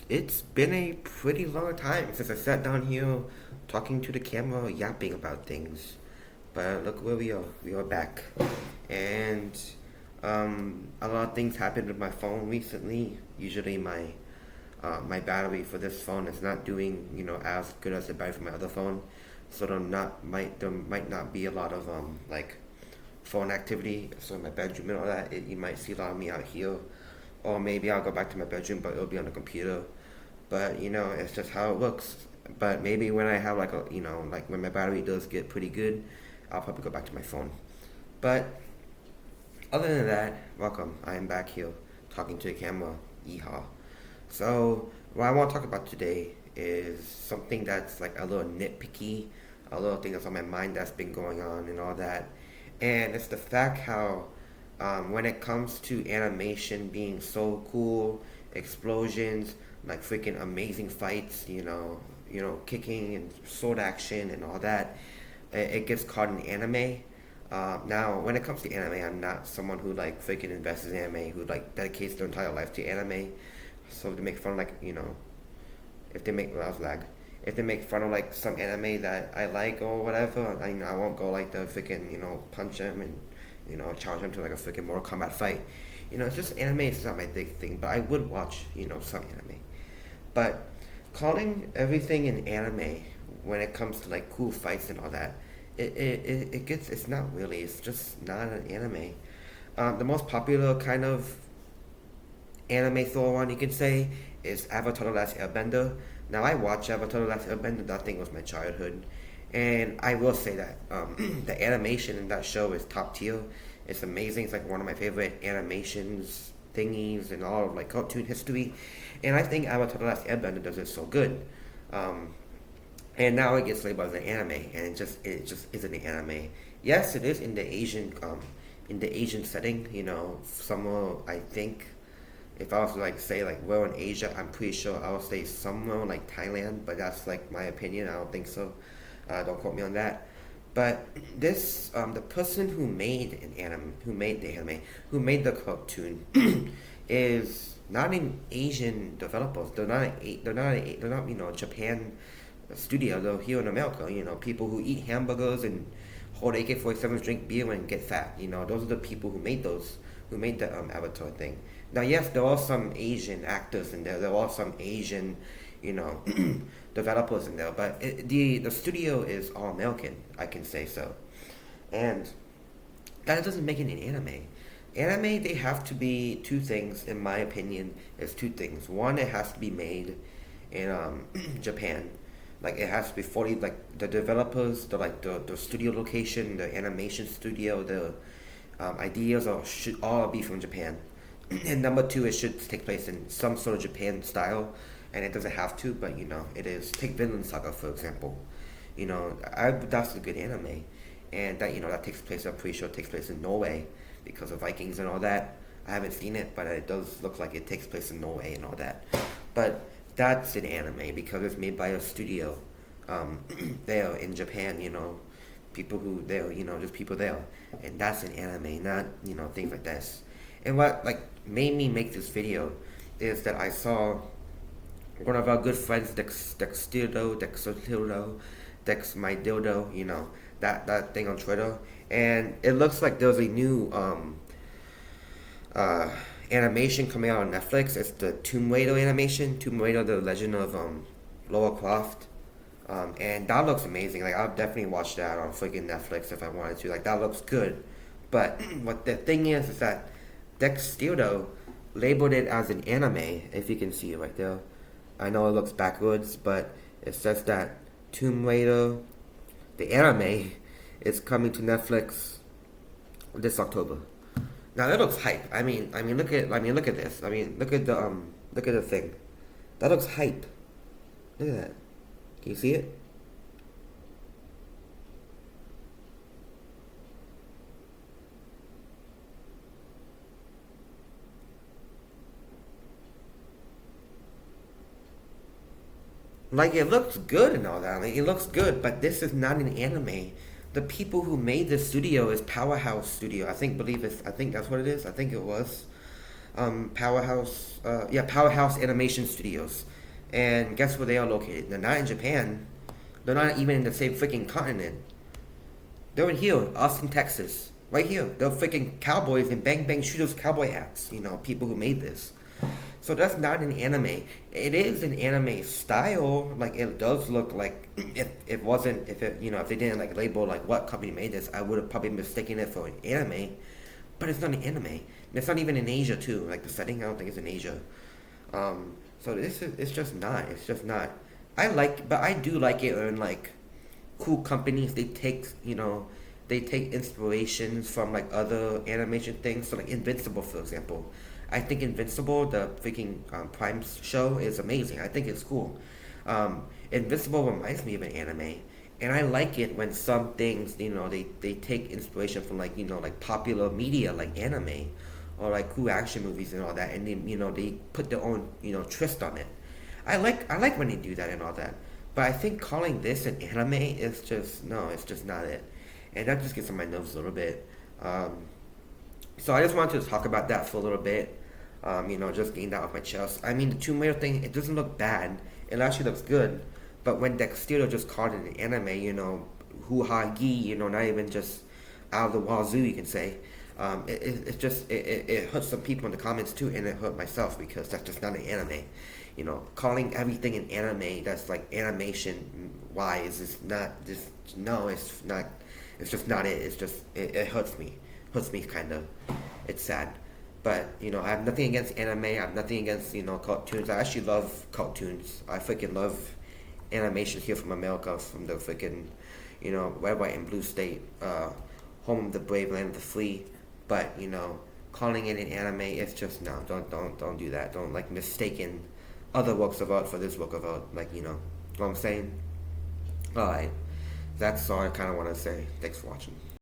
It's been a pretty long time since I sat down here talking to the camera, yapping about things. But look where we are. We are back, and a lot of things happened with my phone recently. Usually, my battery for this phone is not doing as good as the battery for my other phone, so there might not be a lot of like phone activity. So in my bedroom and all that, you might see a lot of me out here, or maybe I'll go back to my bedroom, but it'll be on the computer. But it's just how it looks. But maybe when I have like like when my battery does get pretty good, I'll probably go back to my phone. But other than that, welcome. I am back here talking to the camera. Yeehaw. So what I want to talk about today is something that's like a little nitpicky, a little thing that's on my mind that's been going on and all that. And it's the fact how when it comes to animation being so cool, explosions, like freaking amazing fights, kicking and sword action and all that, it gets caught in anime. Now, when it comes to anime, I'm not someone who like freaking invests in anime, who like dedicates their entire life to anime. So to make fun of like if they make well, that was lag. If they make fun of like some anime that I like or whatever, I won't go like the freaking punch them and challenge them to like a freaking Mortal Kombat fight. It's just anime is not my big thing, but I would watch some anime. But calling everything an anime when it comes to like cool fights and all that, it's not really. It's just not an anime. The most popular kind of anime Thor one you can say is Avatar: The Last Airbender. Now I watched Avatar: The Last Airbender. That thing was my childhood, and I will say that the animation in that show is top tier. It's amazing. It's like one of my favorite animations thingies in all of like cartoon history, and I think Avatar: The Last Airbender does it so good. Um, and now it gets labeled as an anime, and it just isn't an anime. Yes, it is in the Asian setting. Somewhere I think if I was to like say like where in Asia, I'm pretty sure I would say somewhere like Thailand, but that's like my opinion. I don't think so. Don't quote me on that. But the person who made the anime, who made the cartoon, is not an Asian developers. They're not Japan studio. They're here in America. People who eat hamburgers and hold AK-47s, drink beer, and get fat. Those are the people who made the Avatar thing. Now, yes, there are some Asian actors in there. There are some Asian, you know, developers in there. But the studio is all American. I can say so, and that doesn't make it an anime. Anime, they have to be two things, in my opinion. Is two things. One, it has to be made in Japan. Like it has to be fully like the developers, the studio location, the animation studio, the ideas all should all be from Japan. And number two, it should take place in some sort of Japan style, and it doesn't have to, but it is. Take Vinland Saga for example. That's a good anime, and that takes place. I'm pretty sure it takes place in Norway because of Vikings and all that. I haven't seen it, but it does look like it takes place in Norway and all that. But that's an anime because it's made by a studio um, there in Japan. People who there, just people there, and that's an anime, not things like this. And what like made me make this video is that I saw one of our good friends, Dex my dildo, that thing on Twitter, and it looks like there's a new uh, animation coming out on Netflix. It's the Tomb Raider animation, Tomb Raider: The Legend of Lara Croft. And that looks amazing. Like I'll definitely watch that on freaking Netflix if I wanted to. Like that looks good. But what the thing is that Dex Dildo labeled it as an anime. If you can see it right there, I know it looks backwards, but it says that Tomb Raider, the anime, is coming to Netflix this October. Now that looks hype. Look at this. Look at the thing. That looks hype. Look at that. Can you see it? Like it looks good and all that. Like it looks good, but this is not an anime. The people who made this studio is Powerhouse Studio. I think that's what it is. I think it was. Powerhouse Animation Studios. And guess where they are located? They're not in Japan. They're not even in the same freaking continent. They're in here, Austin, Texas. Right here. They're freaking cowboys in Bang Bang Shooters cowboy hats. People who made this. So that's not an anime. It is an anime style. Like it does look like if they didn't like label like what company made this, I would have probably mistaken it for an anime. But it's not an anime. And it's not even in Asia too. Like the setting, I don't think it's in Asia. So it's just not. It's just not. But I do like it when like cool companies they take inspirations from like other animation things. So like Invincible, for example. I think Invincible, the freaking Prime show, is amazing. I think it's cool. Invincible reminds me of an anime, and I like it when some things they take inspiration from like popular media like anime or like cool action movies and all that, and they put their own twist on it. I like when they do that and all that, but I think calling this an anime is just no, it's just not it, and that just gets on my nerves a little bit. So I just wanted to talk about that for a little bit. Just getting that off my chest. I mean, the Tomb Raider thing, it doesn't look bad. It actually looks good. But when Dexterto just called it an anime, hoo-ha gee, not even just out of the wazoo, you can say. It hurt some people in the comments too, and it hurt myself because that's just not an anime. Calling everything an anime that's like animation wise is not just no, it's not. It's just not it. It's just it hurts me. Hurts me kind of. It's sad. But I have nothing against anime. I have nothing against cartoons. I actually love cartoons. I freaking love animation here from America, from the freaking red, white, and blue state, home of the brave, land of the free. But calling it an anime, it's just no. Don't do that. Don't like mistaken other works of art for this work of art. Like know what I'm saying. All right, that's all I kind of want to say. Thanks for watching.